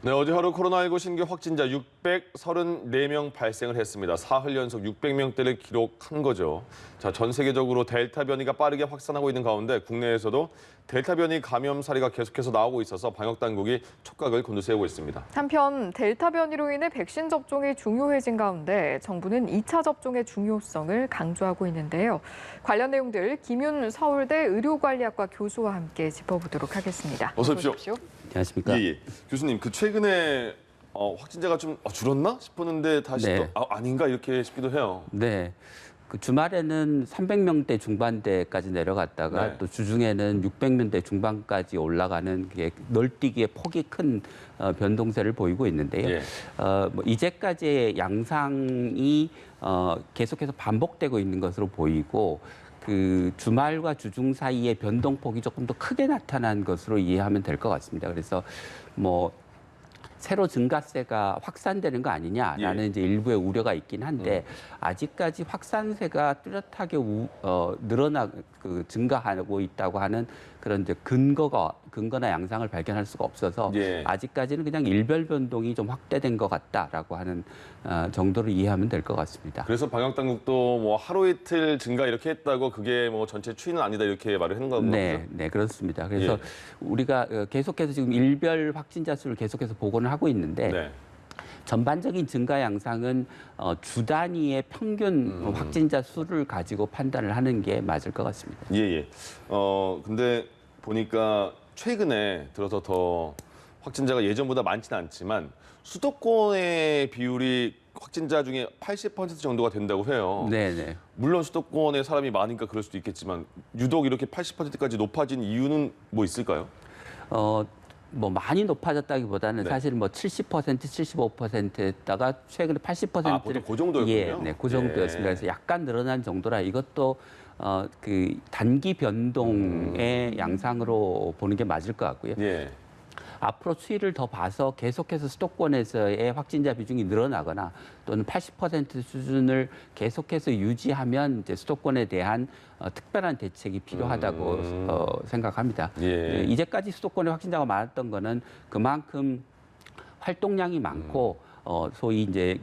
네, 어제 하루 코로나19 신규 확진자 634명 발생을 했습니다. 사흘 연속 600명대를 기록한 거죠. 자, 전 세계적으로 델타 변이가 빠르게 확산하고 있는 가운데 국내에서도 델타 변이 감염 사례가 계속해서 나오고 있어서 방역 당국이 촉각을 곤두세우고 있습니다. 한편 델타 변이로 인해 백신 접종이 중요해진 가운데 정부는 2차 접종의 중요성을 강조하고 있는데요. 관련 내용들 김윤 서울대 의료관리학과 교수와 함께 짚어보도록 하겠습니다. 어서 오십시오. 안녕하십니까? 예. 교수님, 최근에 확진자가 좀 줄었나 싶었는데 다시 네. 또 아닌가 이렇게 싶기도 해요. 네. 그 주말에는 300명대 중반대까지 내려갔다가 네. 또 주중에는 600명대 중반까지 올라가는 게 널뛰기의 폭이 큰 변동세를 보이고 있는데요. 예. 뭐 이제까지의 양상이 계속해서 반복되고 있는 것으로 보이고 그 주말과 주중 사이의 변동폭이 조금 더 크게 나타난 것으로 이해하면 될 것 같습니다. 그래서 뭐 새로 증가세가 확산되는 거 아니냐라는 이제 일부의 우려가 있긴 한데 아직까지 확산세가 뚜렷하게 증가하고 있다고 하는 그런 이제 근거나 양상을 발견할 수가 없어서 예. 아직까지는 그냥 일별 변동이 좀 확대된 것 같다라고 하는 정도로 이해하면 될 것 같습니다. 그래서 방역 당국도 뭐 하루 이틀 증가 이렇게 했다고 그게 뭐 전체 추이는 아니다 이렇게 말을 하는 건가요? 네, 네, 그렇습니다. 그래서 예. 우리가 계속해서 지금 일별 확진자 수를 계속해서 보고는 하고 있는데 네. 전반적인 증가 양상은 주 단위의 평균 확진자 수를 가지고 판단을 하는 게 맞을 것 같습니다. 예, 예. 근데 보니까 최근에 들어서 더 확진자가 예전보다 많지는 않지만 수도권의 비율이 확진자 중에 80% 정도가 된다고 해요. 네, 네. 물론 수도권에 사람이 많으니까 그럴 수도 있겠지만 유독 이렇게 80%까지 높아진 이유는 뭐 있을까요? 뭐 많이 높아졌다기보다는 네. 사실 뭐 70%, 75%에다가 최근에 80%를 보통 그 정도였군요. 예, 네, 그 정도였습니다. 그래서 약간 늘어난 정도라 이것도 그 단기 변동의 양상으로 보는 게 맞을 것 같고요. 예. 앞으로 추이를 더 봐서 계속해서 수도권에서의 확진자 비중이 늘어나거나 또는 80% 수준을 계속해서 유지하면 이제 수도권에 대한 특별한 대책이 필요하다고 생각합니다. 예. 이제까지 수도권에 확진자가 많았던 거는 그만큼 활동량이 많고 소위 이제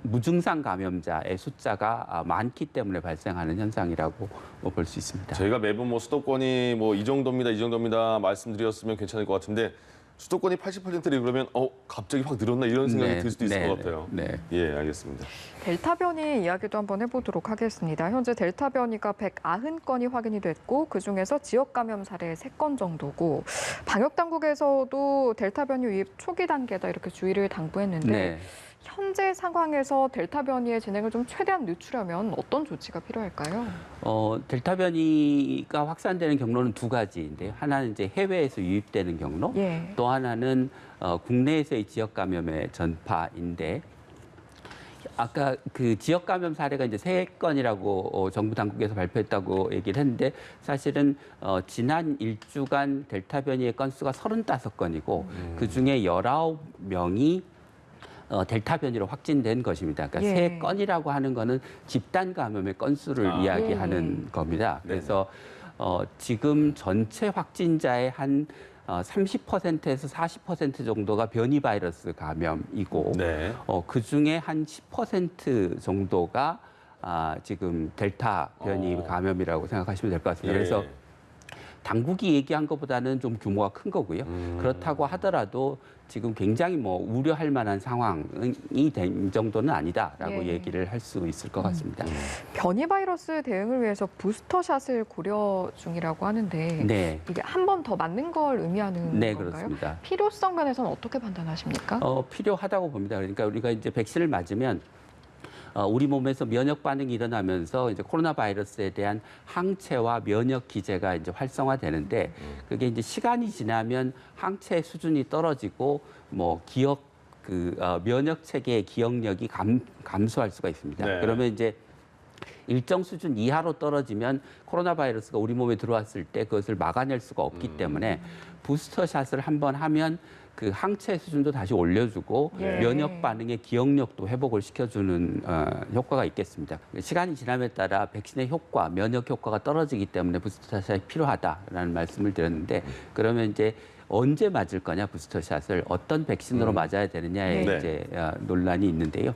무증상 감염자의 숫자가 많기 때문에 발생하는 현상이라고 볼 수 있습니다. 저희가 매번 뭐 수도권이 뭐 이 정도입니다 말씀드렸으면 괜찮을 것 같은데 수도권이 80%를 그러면 갑자기 확 늘었나 이런 생각이 들 수도 있을 것 같아요. 네. 예, 알겠습니다. 델타 변이 이야기도 한번 해보도록 하겠습니다. 현재 델타 변이가 190건이 확인이 됐고 그중에서 지역 감염 사례 3건 정도고 방역 당국에서도 델타 변이 유입 초기 단계다 이렇게 주의를 당부했는데 네. 현재 상황에서 델타 변이의 진행을 좀 최대한 늦추려면 어떤 조치가 필요할까요? 델타 변이가 확산되는 경로는 두 가지인데요. 하나는 이제 해외에서 유입되는 경로, 예. 또 하나는 국내에서의 지역 감염의 전파인데 아까 그 지역 감염 사례가 이제 3건이라고 정부 당국에서 발표했다고 얘기를 했는데 사실은 지난 1주간 델타 변이의 건수가 35건이고 그중에 19명이 델타 변이로 확진된 것입니다. 그러니까 예. 3건이라고 하는 거는 집단 감염의 건수를 이야기하는 겁니다. 그래서 지금 전체 확진자의 한 30%에서 40% 정도가 변이 바이러스 감염이고 네. 그중에 한 10% 정도가 지금 델타 변이 감염이라고 생각하시면 될 것 같습니다. 예. 그래서 당국이 얘기한 것보다는 좀 규모가 큰 거고요. 그렇다고 하더라도 지금 굉장히 뭐 우려할 만한 상황이 된 정도는 아니다라고 예. 얘기를 할 수 있을 것 같습니다. 변이 바이러스 대응을 위해서 부스터샷을 고려 중이라고 하는데 네, 이게 한 번 더 맞는 걸 의미하는 네 건가요? 그렇습니다. 필요성 면에서는 어떻게 판단하십니까? 필요하다고 봅니다. 그러니까 우리가 이제 백신을 맞으면 우리 몸에서 면역 반응이 일어나면서 이제 코로나 바이러스에 대한 항체와 면역 기제가 이제 활성화되는데 그게 이제 시간이 지나면 항체 수준이 떨어지고 뭐 면역 체계의 기억력이 감소할 수가 있습니다. 네. 그러면 이제 일정 수준 이하로 떨어지면 코로나 바이러스가 우리 몸에 들어왔을 때 그것을 막아낼 수가 없기 때문에 부스터샷을 한번 하면 그 항체 수준도 다시 올려주고 예. 면역 반응의 기억력도 회복을 시켜주는 효과가 있겠습니다. 시간이 지남에 따라 백신의 효과, 면역 효과가 떨어지기 때문에 부스터샷이 필요하다라는 말씀을 드렸는데 그러면 이제 언제 맞을 거냐 부스터샷을 어떤 백신으로 맞아야 되느냐에 네. 이제 논란이 있는데요.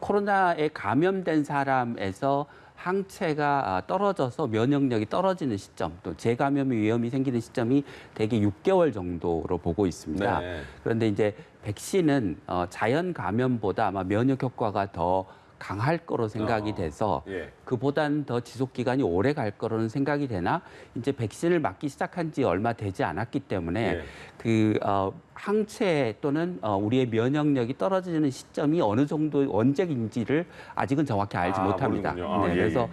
코로나에 감염된 사람에서 항체가 떨어져서 면역력이 떨어지는 시점, 또 재감염의 위험이 생기는 시점이 대개 6개월 정도로 보고 있습니다. 네. 그런데 이제 백신은 자연 감염보다 아마 면역 효과가 더 강할 거로 생각이 돼서 예. 그보다는 더 지속 기간이 오래 갈 거로는 생각이 되나 이제 백신을 맞기 시작한 지 얼마 되지 않았기 때문에 예. 그 항체 또는 우리의 면역력이 떨어지는 시점이 어느 정도 언제인지를 아직은 정확히 알지 못합니다. 모르는군요. 예, 그래서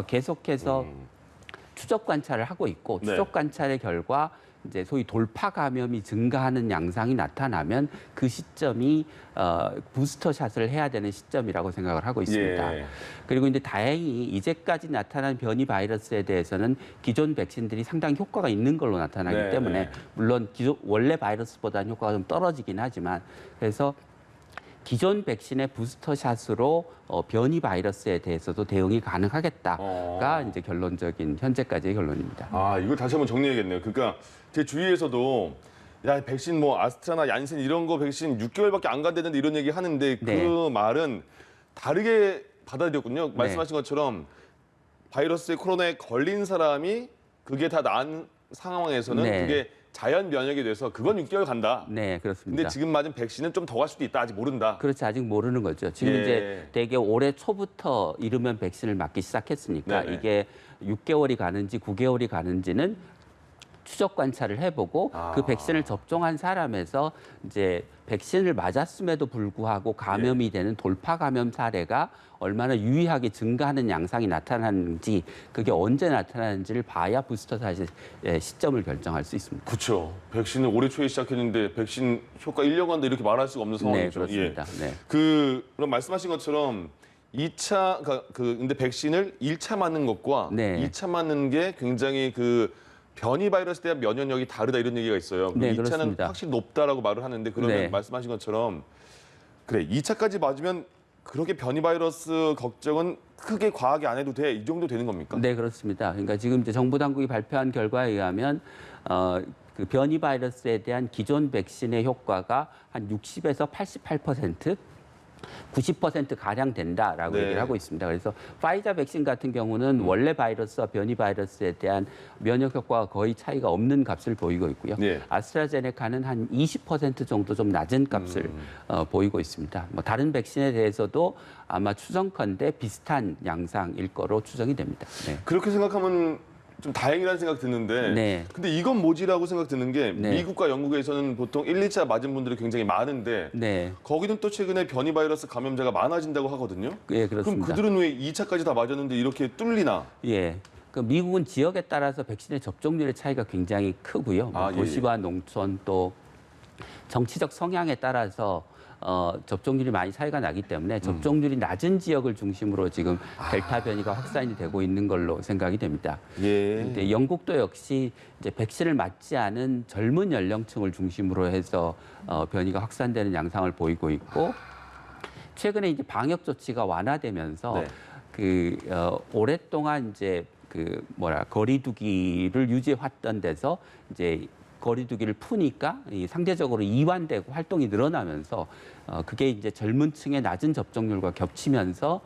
계속해서 추적 관찰을 하고 있고 네. 추적 관찰의 결과 이제 소위 돌파 감염이 증가하는 양상이 나타나면 그 시점이 부스터샷을 해야 되는 시점이라고 생각을 하고 있습니다. 예. 그리고 이제 다행히 이제까지 나타난 변이 바이러스에 대해서는 기존 백신들이 상당히 효과가 있는 걸로 나타나기 네, 때문에 네. 물론 원래 바이러스보다는 효과가 좀 떨어지긴 하지만 그래서 기존 백신의 부스터샷으로 변이 바이러스에 대해서도 대응이 가능하겠다가 이제 결론적인 현재까지의 결론입니다. 아, 이거 다시 한번 정리해야겠네요. 그러니까 제 주위에서도 야, 백신 뭐 아스트라나 얀센 이런 거 백신 6개월밖에 안 간다는데 이런 얘기 하는데 그 네. 말은 다르게 받아들였군요. 말씀하신 것처럼 바이러스에 코로나에 걸린 사람이 그게 다 나은 상황에서는 네. 그게 자연 면역이 돼서 그건 6개월 간다. 네, 그렇습니다. 근데 지금 맞은 백신은 좀 더 갈 수도 있다. 아직 모른다. 그렇지 아직 모르는 거죠. 지금 예. 이제 대개 올해 초부터 이르면 백신을 맞기 시작했으니까 네네. 이게 6개월이 가는지 9개월이 가는지는 추적 관찰을 해보고 그 백신을 접종한 사람에서 이제 백신을 맞았음에도 불구하고 감염이 되는 돌파 감염 사례가 얼마나 유의하게 증가하는 양상이 나타나는지 그게 언제 나타나는지를 봐야 부스터샷의 시점을 결정할 수 있습니다. 그렇죠. 백신을 올해 초에 시작했는데 백신 효과 1년 간다 이렇게 말할 수가 없는 상황이죠. 네, 그렇습니다. 네. 그럼 말씀하신 것처럼 2차 근데 백신을 1차 맞는 것과 네. 2차 맞는 게 굉장히 그 변이 바이러스에 대한 면역력이 다르다 이런 얘기가 있어요. 네, 2차는 그렇습니다. 확실히 높다라고 말을 하는데 그러면 네. 말씀하신 것처럼 그래 2차까지 맞으면 그렇게 변이 바이러스 걱정은 크게 과하게 안 해도 돼. 이 정도 되는 겁니까? 네, 그렇습니다. 그러니까 지금 이제 정부 당국이 발표한 결과에 의하면 그 변이 바이러스에 대한 기존 백신의 효과가 한 60에서 88%, 90% 가량 된다라고 네. 얘기를 하고 있습니다. 그래서 파이자 백신 같은 경우는 원래 바이러스와 변이 바이러스에 대한 면역 효과가 거의 차이가 없는 값을 보이고 있고요. 네. 아스트라제네카는 한 20% 정도 좀 낮은 값을 보이고 있습니다. 뭐 다른 백신에 대해서도 아마 추정컨대 비슷한 양상일 거로 추정이 됩니다. 네. 그렇게 생각하면 좀 다행이라는 생각 드는데 네. 근데 이건 뭐지라고 생각 드는 게 네. 미국과 영국에서는 보통 1, 2차 맞은 분들이 굉장히 많은데 네, 거기는 또 최근에 변이 바이러스 감염자가 많아진다고 하거든요. 예, 그럼 그렇습니다. 그들은 왜 2차까지 다 맞았는데 이렇게 뚫리나? 예. 그 미국은 지역에 따라서 백신의 접종률의 차이가 굉장히 크고요. 뭐 아, 예, 도시와 농촌 또 정치적 성향에 따라서 접종률이 많이 차이가 나기 때문에 접종률이 낮은 지역을 중심으로 지금 델타 변이가 확산이 되고 있는 걸로 생각이 됩니다. 예. 근데 영국도 역시 이제 백신을 맞지 않은 젊은 연령층을 중심으로 해서 변이가 확산되는 양상을 보이고 있고 최근에 이제 방역 조치가 완화되면서 네. 오랫동안 이제 거리두기를 유지해 왔던 데서 이제 거리두기를 푸니까 상대적으로 이완되고 활동이 늘어나면서 그게 이제 젊은 층의 낮은 접종률과 겹치면서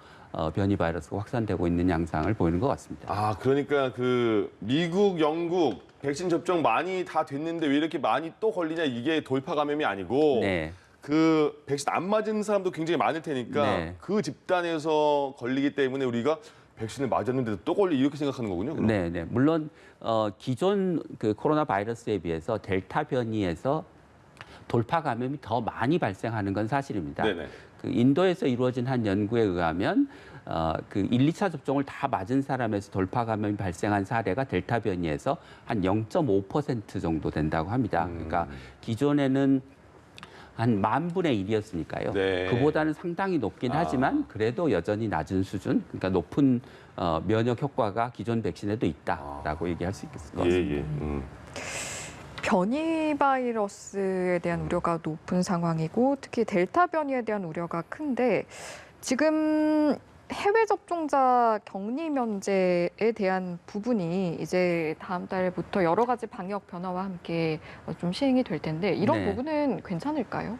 변이 바이러스가 확산되고 있는 양상을 보이는 것 같습니다. 아, 그러니까 그 미국, 영국 백신 접종 많이 다 됐는데 왜 이렇게 많이 또 걸리냐 이게 돌파 감염이 아니고 네. 그 백신 안 맞은 사람도 굉장히 많을 테니까 네. 그 집단에서 걸리기 때문에 우리가 백신을 맞았는데도 또 걸리 이렇게 생각하는 거군요. 그럼? 네, 네. 물론 기존 그 코로나 바이러스에 비해서 델타 변이에서 돌파 감염이 더 많이 발생하는 건 사실입니다. 네네. 그 인도에서 이루어진 한 연구에 의하면 그 1, 2차 접종을 다 맞은 사람에서 돌파 감염이 발생한 사례가 델타 변이에서 한 0.5% 정도 된다고 합니다. 그러니까 기존에는 한 10,000분의 1이었으니까요. 네. 그보다는 상당히 높긴 하지만 그래도 여전히 낮은 수준, 그러니까 높은 면역 효과가 기존 백신에도 있다라고 얘기할 수 있을 것 같습니다. 예, 예. 변이 바이러스에 대한 우려가 높은 상황이고 특히 델타 변이에 대한 우려가 큰데 지금 해외 접종자 격리 면제에 대한 부분이 이제 다음 달부터 여러 가지 방역 변화와 함께 좀 시행이 될 텐데 이런 네. 부분은 괜찮을까요?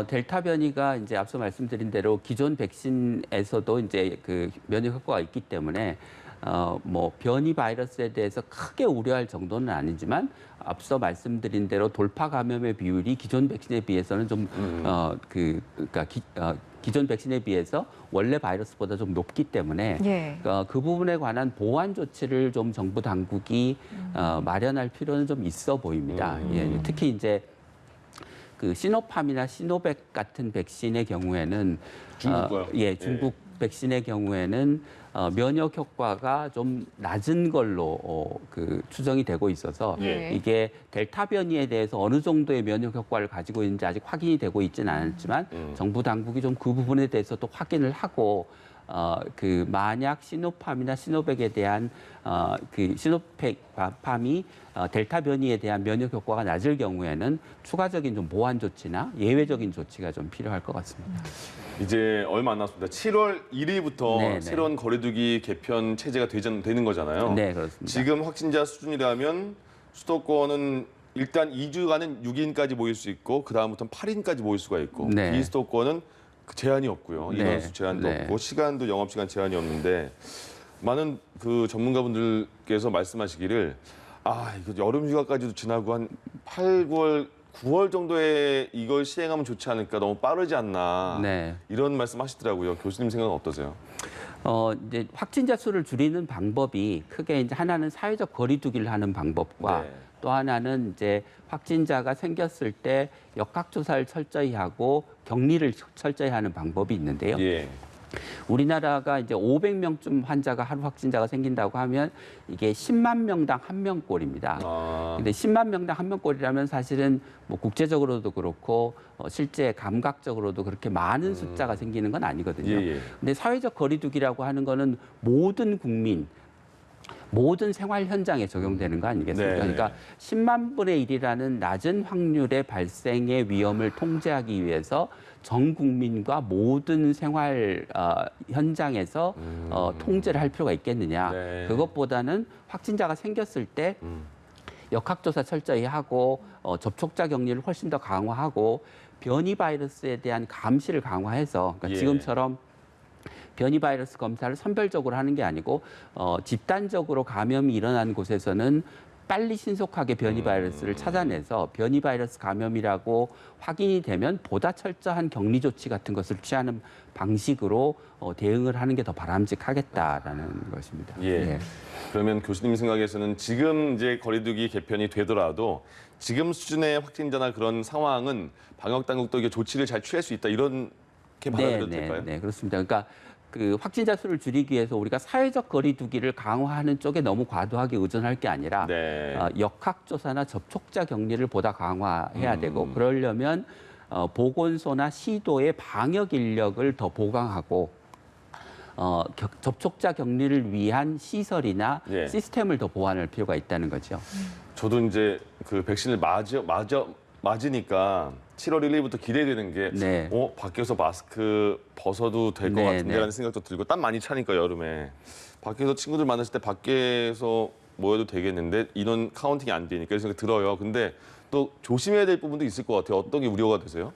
델타 변이가 이제 앞서 말씀드린 대로 기존 백신에서도 이제 그 면역 효과가 있기 때문에 뭐 변이 바이러스에 대해서 크게 우려할 정도는 아니지만 앞서 말씀드린 대로 돌파 감염의 비율이 기존 백신에 비해서는 좀 그러니까 기존 백신에 비해서 원래 바이러스보다 좀 높기 때문에 예. 그 부분에 관한 보완 조치를 좀 정부 당국이 마련할 필요는 좀 있어 보입니다. 예, 특히 이제 그 시노팜이나 시노백 같은 백신의 경우에는 중국 거요? 예, 중국 백신의 경우에는 면역 효과가 좀 낮은 걸로 그 추정이 되고 있어서 예. 이게 델타 변이에 대해서 어느 정도의 면역 효과를 가지고 있는지 아직 확인이 되고 있지는 않았지만 정부 당국이 좀 그 부분에 대해서도 확인을 하고 그 만약 시노팜이나 시노백에 대한 그 시노팜이 델타 변이에 대한 면역 효과가 낮을 경우에는 추가적인 좀 보완 조치나 예외적인 조치가 좀 필요할 것 같습니다. 이제 얼마 안 남았습니다. 7월 1일부터 네, 네. 새로운 거리두기 개편 체제가 되는 거잖아요. 네, 그렇습니다. 지금 확진자 수준이라면 수도권은 일단 2주간은 6인까지 모일 수 있고 그 다음부터는 8인까지 모일 수가 있고 네. 비수도권은 제한이 없고요. 네. 인원수 제한도 네. 없고 시간도 영업시간 제한이 없는데 많은 그 전문가분들께서 말씀하시기를 이거 여름 휴가까지도 지나고 한 8, 9월 9월 정도에 이걸 시행하면 좋지 않을까, 너무 빠르지 않나 네. 이런 말씀하시더라고요. 교수님 생각은 어떠세요? 이제 확진자 수를 줄이는 방법이 크게 이제 하나는 사회적 거리두기를 하는 방법과 네. 또 하나는 이제 확진자가 생겼을 때 역학조사를 철저히 하고 격리를 철저히 하는 방법이 있는데요. 예. 우리나라가 이제 500명쯤 환자가 하루 확진자가 생긴다고 하면 이게 10만 명당 한 명꼴입니다. 근데 10만 명당 한 명꼴이라면 사실은 뭐 국제적으로도 그렇고 실제 감각적으로도 그렇게 많은 숫자가 생기는 건 아니거든요. 예. 근데 사회적 거리두기라고 하는 거는 모든 국민 모든 생활 현장에 적용되는 거 아니겠습니까? 네. 그러니까 10만 분의 1이라는 낮은 확률의 발생의 위험을 통제하기 위해서 전 국민과 모든 생활 현장에서 통제를 할 필요가 있겠느냐. 네. 그것보다는 확진자가 생겼을 때 역학조사 철저히 하고 접촉자 격리를 훨씬 더 강화하고 변이 바이러스에 대한 감시를 강화해서 그러니까 예. 지금처럼 변이 바이러스 검사를 선별적으로 하는 게 아니고 집단적으로 감염이 일어난 곳에서는 빨리 신속하게 변이 바이러스를 찾아내서 변이 바이러스 감염이라고 확인이 되면 보다 철저한 격리 조치 같은 것을 취하는 방식으로 대응을 하는 게 더 바람직하겠다라는 것입니다. 예. 그러면 교수님 생각에서는 지금 이제 거리두기 개편이 되더라도 지금 수준의 확진자나 그런 상황은 방역 당국도 이게 조치를 잘 취할 수 있다, 이렇게 받아들여도 될까요? 네, 그렇습니다. 그러니까 그 확진자 수를 줄이기 위해서 우리가 사회적 거리두기를 강화하는 쪽에 너무 과도하게 의존할 게 아니라 네. 역학조사나 접촉자 격리를 보다 강화해야 되고 그러려면 보건소나 시도의 방역 인력을 더 보강하고 접촉자 격리를 위한 시설이나 예. 시스템을 더 보완할 필요가 있다는 거죠. 저도 이제 그 백신을 맞으니까 7월 1일부터 기대되는 게 네. 밖에서 마스크 벗어도 될 것 네, 같은데라는 네. 생각도 들고, 땀 많이 차니까 여름에 밖에서 친구들 만났을 때 밖에서 모여도 되겠는데 인원 카운팅이 안 되니까 그래서 들어요. 근데 또 조심해야 될 부분도 있을 것 같아요. 어떤 게 우려가 되세요?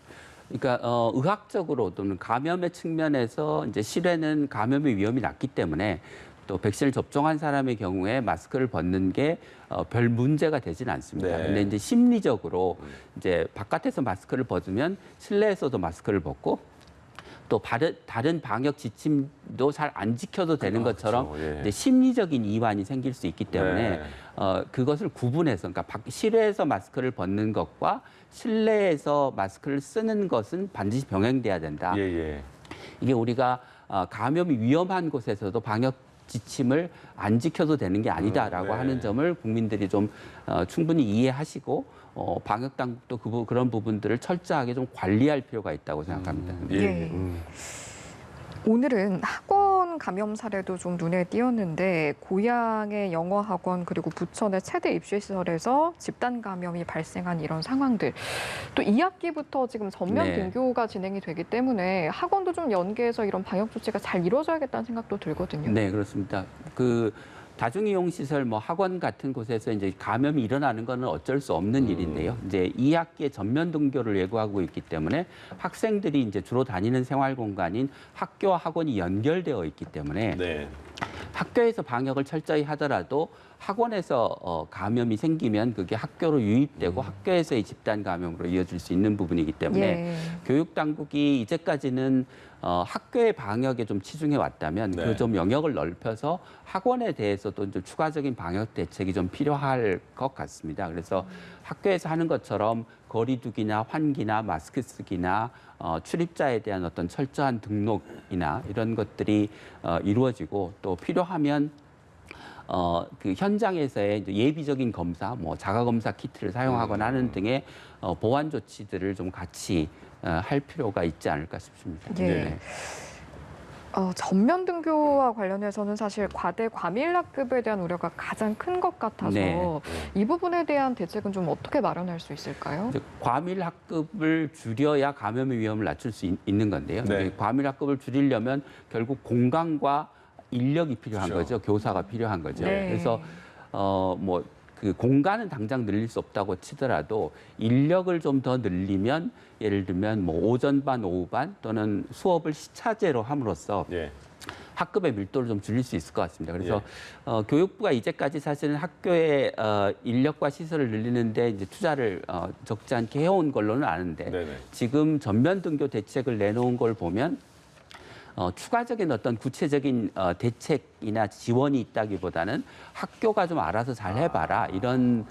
그러니까 의학적으로 또는 감염의 측면에서 이제 실외는 감염의 위험이 낮기 때문에 또 백신을 접종한 사람의 경우에 마스크를 벗는 게 별 문제가 되지는 않습니다. 네. 근데 이제 심리적으로 이제 바깥에서 마스크를 벗으면 실내에서도 마스크를 벗고 또 다른 방역 지침도 잘 안 지켜도 되는 것처럼 그렇죠. 예. 이제 심리적인 이완이 생길 수 있기 때문에 네. 그것을 구분해서 그러니까 실외에서 마스크를 벗는 것과 실내에서 마스크를 쓰는 것은 반드시 병행돼야 된다. 예. 이게 우리가 감염이 위험한 곳에서도 방역 지침을 안 지켜도 되는 게 아니다라고 네. 하는 점을 국민들이 좀 충분히 이해하시고 방역 당국도 그런 부분들을 철저하게 좀 관리할 필요가 있다고 생각합니다. 예. 예. 오늘은 학원 집단 감염 사례도 좀 눈에 띄었는데 고향의 영어 학원 그리고 부천의 체대 입시 시설에서 집단 감염이 발생한 이런 상황들. 또 2학기부터 지금 전면 네. 등교가 진행이 되기 때문에 학원도 좀 연계해서 이런 방역 조치가 잘 이루어져야겠다는 생각도 들거든요. 네, 그렇습니다. 그 다중이용 시설, 뭐 학원 같은 곳에서 이제 감염이 일어나는 거는 어쩔 수 없는 일인데요. 이제 2학기에 전면 등교를 예고하고 있기 때문에 학생들이 이제 주로 다니는 생활 공간인 학교와 학원이 연결되어 있기 때문에 네. 학교에서 방역을 철저히 하더라도 학원에서 감염이 생기면 그게 학교로 유입되고 학교에서의 집단 감염으로 이어질 수 있는 부분이기 때문에 예. 교육 당국이 이제까지는 학교의 방역에 좀 치중해 왔다면 네. 그 좀 영역을 넓혀서 학원에 대해서도 좀 추가적인 방역 대책이 좀 필요할 것 같습니다. 그래서 학교에서 하는 것처럼 거리두기나 환기나 마스크 쓰기나 출입자에 대한 어떤 철저한 등록이나 이런 것들이 이루어지고 또 필요하면 그 현장에서의 이제 예비적인 검사, 뭐 자가 검사 키트를 사용하거나 하는 등의 보완 조치들을 좀 같이 할 필요가 있지 않을까 싶습니다. 예. 네. 전면 등교와 관련해서는 사실 과대 과밀 학급에 대한 우려가 가장 큰 것 같아서 네. 이 부분에 대한 대책은 좀 어떻게 마련할 수 있을까요? 이제 과밀 학급을 줄여야 감염의 위험을 낮출 수 있는 건데요. 네. 이제 과밀 학급을 줄이려면 결국 공간과 인력이 필요한 그렇죠. 거죠. 교사가 필요한 거죠. 네. 그래서 뭐 그 공간은 당장 늘릴 수 없다고 치더라도 인력을 좀 더 늘리면 예를 들면 뭐 오전반, 오후반 또는 수업을 시차제로 함으로써 예. 학급의 밀도를 좀 줄일 수 있을 것 같습니다. 그래서 교육부가 이제까지 사실은 학교의 인력과 시설을 늘리는데 이제 투자를 적지 않게 해온 걸로는 아는데 네네. 지금 전면 등교 대책을 내놓은 걸 보면 추가적인 어떤 구체적인 대책이나 지원이 있다기보다는 학교가 좀 알아서 잘 해봐라 이런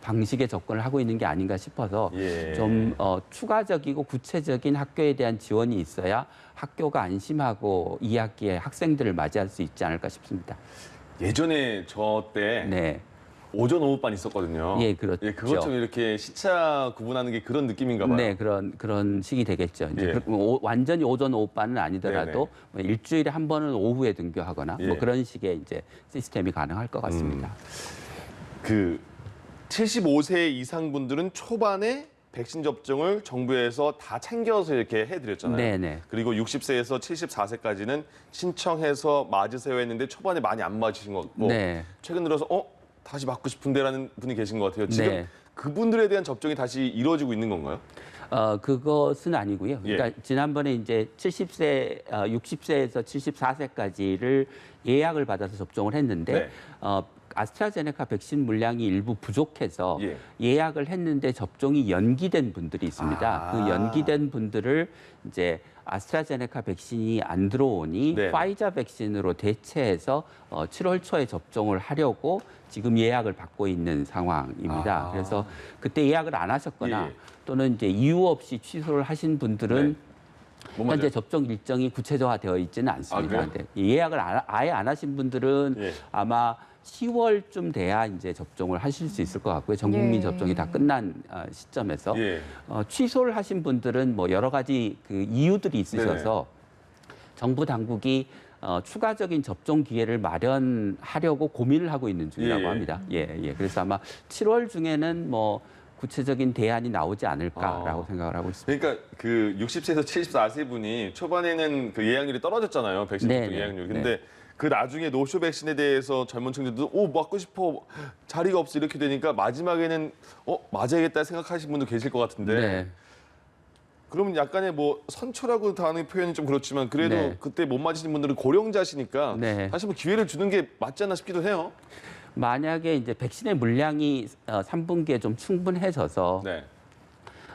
방식의 접근을 하고 있는 게 아닌가 싶어서 예. 좀 추가적이고 구체적인 학교에 대한 지원이 있어야 학교가 안심하고 2학기에 학생들을 맞이할 수 있지 않을까 싶습니다. 예전에 저 때 네, 오전 오후반 있었거든요. 예, 그렇죠. 예, 그것 좀 이렇게 시차 구분하는 게 그런 느낌인가 봐요. 네, 그런 식이 되겠죠. 이제 예. 완전히 오전 오후반은 아니더라도 뭐 일주일에 한 번은 오후에 등교하거나 예. 뭐 그런 식의 이제 시스템이 가능할 것 같습니다. 그 75세 이상 분들은 초반에 백신 접종을 정부에서 다 챙겨서 이렇게 해드렸잖아요. 네네. 그리고 60세에서 74세까지는 신청해서 맞으세요 했는데 초반에 많이 안 맞으신 것 같고 네. 최근 들어서 다시 맞고 싶은데라는 분이 계신 것 같아요. 지금 네. 그분들에 대한 접종이 다시 이루어지고 있는 건가요? 그것은 아니고요. 예. 그러니까 지난번에 이제 70세, 60세에서 74세까지를 예약을 받아서 접종을 했는데 네. 아스트라제네카 백신 물량이 일부 부족해서 예. 예약을 했는데 접종이 연기된 분들이 있습니다. 아. 그 연기된 분들을 이제 아스트라제네카 백신이 안 들어오니 네. 파이자 백신으로 대체해서 7월 초에 접종을 하려고 지금 예약을 받고 있는 상황입니다. 아. 그래서 그때 예약을 안 하셨거나 예. 또는 이제 이유 없이 취소를 하신 분들은 네. 못 현재 맞아요. 접종 일정이 구체화되어 있지는 않습니다. 그래요? 근데 예약을 아예 안 하신 분들은 예. 아마 10월쯤 돼야 이제 접종을 하실 수 있을 것 같고요. 전 국민 예. 접종이 다 끝난 시점에서 예. 취소를 하신 분들은 뭐 여러 가지 그 이유들이 있으셔서 정부 당국이 추가적인 접종 기회를 마련하려고 고민을 하고 있는 중이라고 예. 합니다. 예. 그래서 아마 7월 중에는 뭐 구체적인 대안이 나오지 않을까라고 생각을 하고 있습니다. 그러니까 그 60세에서 74세 분이 초반에는 그 예약률이 떨어졌잖아요. 백신 네, 접종 네. 예약률. 근데 그 나중에 노쇼 백신에 대해서 젊은 층들도 맞고 싶어 자리가 없어 이렇게 되니까 마지막에는 맞아야겠다 생각하시는 분도 계실 것 같은데 네. 그러면 약간의 뭐 선초라고 하는 표현이 좀 그렇지만 그래도 네. 그때 못 맞으신 분들은 고령자시니까 네. 다시 한번 기회를 주는 게 맞지 않나 싶기도 해요. 만약에 이제 백신의 물량이 3분기에 좀 충분해져서 네.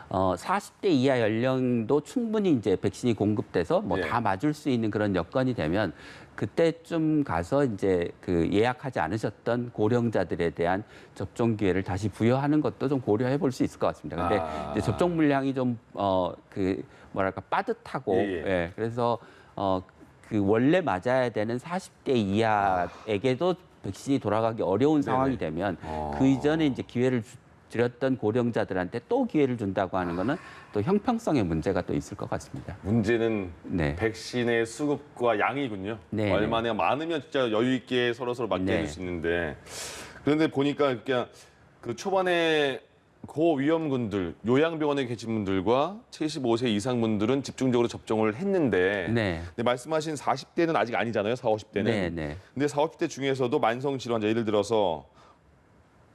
40대 이하 연령도 충분히 이제 백신이 공급돼서 뭐 예. 다 맞을 수 있는 그런 여건이 되면 그때쯤 가서 이제 그 예약하지 않으셨던 고령자들에 대한 접종 기회를 다시 부여하는 것도 좀 고려해 볼 수 있을 것 같습니다. 근데 이제 접종 물량이 좀 그 뭐랄까 빠듯하고 예. 그래서 그 원래 맞아야 되는 40대 이하에게도 백신이 돌아가기 어려운 상황이 되면 그 이전에 이제 기회를 드렸던 고령자들한테 또 기회를 준다고 하는 거는 또 형평성의 문제가 또 있을 것 같습니다. 문제는 네. 백신의 수급과 양이군요. 네, 얼마나 많으면 진짜 여유 있게 서로 맞게 네. 해줄 수 있는데 그런데 보니까 그냥 그 초반에 고위험군들, 요양병원에 계신 분들과 75세 이상 분들은 집중적으로 접종을 했는데 네. 근데 말씀하신 40대는 아직 아니잖아요. 40, 50대는. 네, 네. 근데 40, 50대 중에서도 만성 질환자 예를 들어서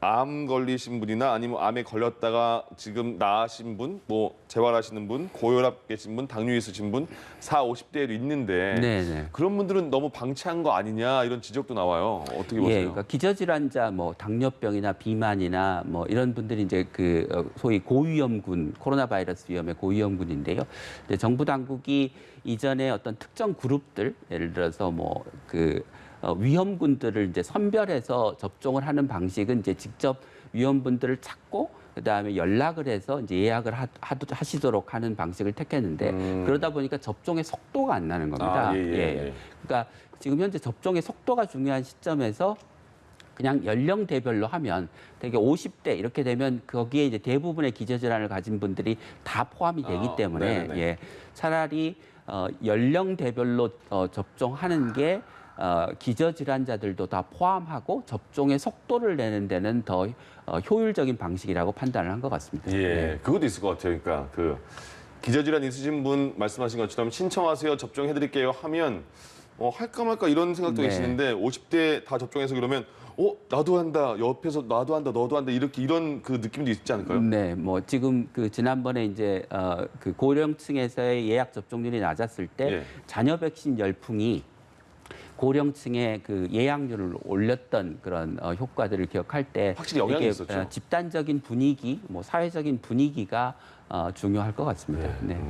암 걸리신 분이나 아니면 암에 걸렸다가 지금 나으신 분, 뭐 재활하시는 분, 고혈압 계신 분, 당뇨 있으신 분, 40, 50대에도 있는데 네, 네. 그런 분들은 너무 방치한 거 아니냐 이런 지적도 나와요. 어떻게 보세요? 예, 그러니까 기저질환자, 뭐 당뇨병이나 비만이나 뭐 이런 분들이 이제 소위 고위험군, 코로나 바이러스 위험의 고위험군인데요. 이제 정부 당국이 이전에 어떤 특정 그룹들, 예를 들어서 위험군들을 이제 선별해서 접종을 하는 방식은 이제 직접 위험군들을 찾고 그다음에 연락을 해서 이제 예약을 하시도록 하는 방식을 택했는데 그러다 보니까 접종의 속도가 안 나는 겁니다. 예. 그러니까 지금 현재 접종의 속도가 중요한 시점에서 그냥 연령대별로 하면 되게 50대 이렇게 되면 거기에 이제 대부분의 기저질환을 가진 분들이 다 포함이 되기 때문에 예, 차라리 연령대별로 접종하는 게 기저질환자들도 다 포함하고 접종의 속도를 내는 데는 더 효율적인 방식이라고 판단을 한 것 같습니다. 예, 네. 그것도 있을 것 같아요. 그러니까 그 기저질환 있으신 분 말씀하신 것처럼 신청하세요, 접종해드릴게요 하면 할까 말까 이런 생각도 네. 계시는데 50대 다 접종해서 그러면 나도 한다, 옆에서 나도 한다, 너도 한다 이런 그 느낌도 있지 않을까요? 네, 뭐 지금 지난번에 이제 그 고령층에서의 예약 접종률이 낮았을 때 예. 잔여 백신 열풍이 고령층의 그 예약률을 올렸던 그런 효과들을 기억할 때 확실히 영향이 이게, 있었죠. 집단적인 분위기, 뭐 사회적인 분위기가 중요할 것 같습니다. 네.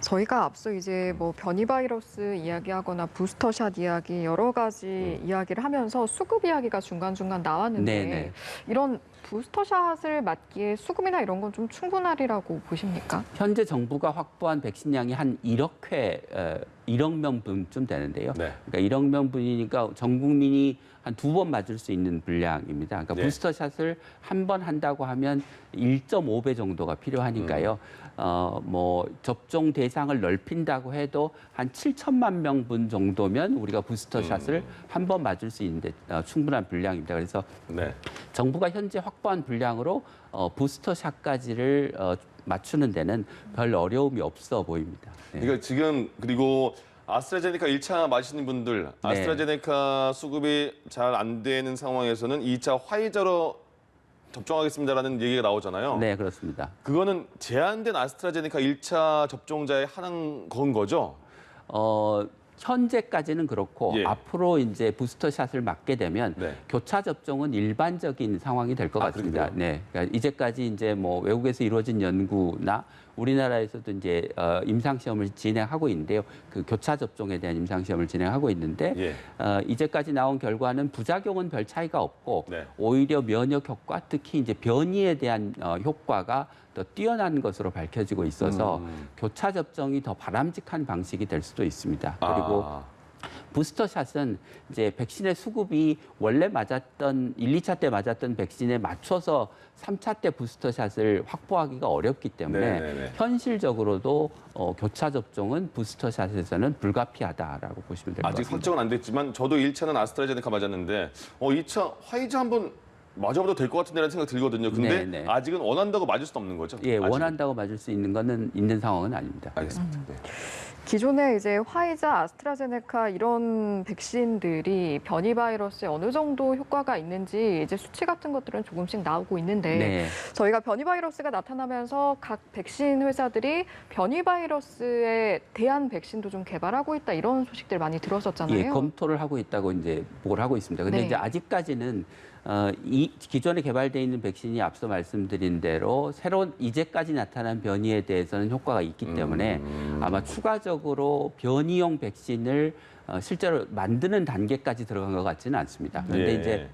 저희가 앞서 이제 뭐 변이 바이러스 이야기하거나 부스터샷 이야기 여러 가지 이야기를 하면서 수급 이야기가 중간중간 나왔는데 네네. 이런 부스터샷을 맞기에 수급이나 이런 건 좀 충분하리라고 보십니까? 현재 정부가 확보한 백신량이 한 1억 명분쯤 되는데요. 네. 그러니까 1억 명분이니까 전 국민이 한 2번 맞을 수 있는 분량입니다. 그러니까 네. 부스터샷을 한 번 한다고 하면 1.5배 정도가 필요하니까요. 뭐 접종 대상을 넓힌다고 해도 한 7천만 명분 정도면 우리가 부스터샷을 한 번 맞을 수 있는데 충분한 분량입니다. 그래서 네. 정부가 현재 확보한 분량으로 부스터샷까지를 맞추는 데는 별 어려움이 없어 보입니다. 네. 그러니까 지금 그리고 아스트라제네카 1차 맞으시는 분들, 네. 아스트라제네카 수급이 잘 안 되는 상황에서는 2차 화이자로 접종하겠습니다라는 얘기가 나오잖아요. 네, 그렇습니다. 그거는 제한된 아스트라제네카 1차 접종자에 한한 건 거죠? 현재까지는 그렇고 예. 앞으로 이제 부스터샷을 맞게 되면 네. 교차 접종은 일반적인 상황이 될 것 같습니다. 그런가요? 네, 그러니까 이제까지 이제 뭐 외국에서 이루어진 연구나 우리나라에서도 이제 임상 시험을 진행하고 있는데요. 그 교차 접종에 대한 임상 시험을 진행하고 있는데 예. 이제까지 나온 결과는 부작용은 별 차이가 없고 네. 오히려 면역 효과, 특히 이제 변이에 대한 효과가 더 뛰어난 것으로 밝혀지고 있어서 교차 접종이 더 바람직한 방식이 될 수도 있습니다. 그리고 부스터샷은 이제 백신의 수급이 원래 맞았던 1, 2차 때 맞았던 백신에 맞춰서 3차 때 부스터샷을 확보하기가 어렵기 때문에 네네네. 현실적으로도 교차 접종은 부스터샷에서는 불가피하다라고 보시면 될 것 아직 같습니다. 확정은 안 됐지만 저도 1차는 아스트라제네카 맞았는데 2차 화이자 한번 맞아봐도 될 것 같은데라는 생각 들거든요. 근데 네네. 아직은 원한다고 맞을 수는 없는 거죠? 예, 아직은. 원한다고 맞을 수 있는 거는 있는 상황은 아닙니다. 알겠습니다. 네. 기존에 이제 화이자, 아스트라제네카 이런 백신들이 변이 바이러스에 어느 정도 효과가 있는지 이제 수치 같은 것들은 조금씩 나오고 있는데 네. 저희가 변이 바이러스가 나타나면서 각 백신 회사들이 변이 바이러스에 대한 백신도 좀 개발하고 있다 이런 소식들 많이 들었었잖아요. 예, 검토를 하고 있다고 이제 보고를 하고 있습니다. 근데 네. 이제 아직까지는 이 기존에 개발돼 있는 백신이 앞서 말씀드린 대로 새로운 이제까지 나타난 변이에 대해서는 효과가 있기 때문에 아마 추가적으로 변이용 백신을 실제로 만드는 단계까지 들어간 것 같지는 않습니다. 그런데 예. 이제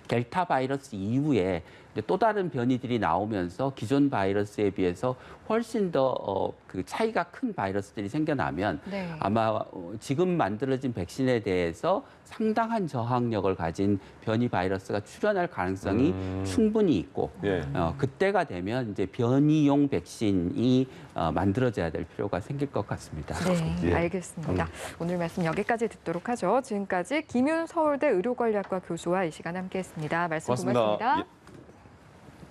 델타 바이러스 이후에 이제 또 다른 변이들이 나오면서 기존 바이러스에 비해서 훨씬 더 그 차이가 큰 바이러스들이 생겨나면 네. 아마 지금 만들어진 백신에 대해서 상당한 저항력을 가진 변이 바이러스가 출현할 가능성이 충분히 있고 예. 그때가 되면 이제 변이용 백신이 만들어져야 될 필요가 생길 것 같습니다. 네, 예. 알겠습니다. 오늘 말씀 여기까지 듣도록 하죠. 지금까지 김윤 서울대 의료관리학과 교수와 이 시간 함께했습니다. 말씀 고맙습니다. 고맙습니다. 예.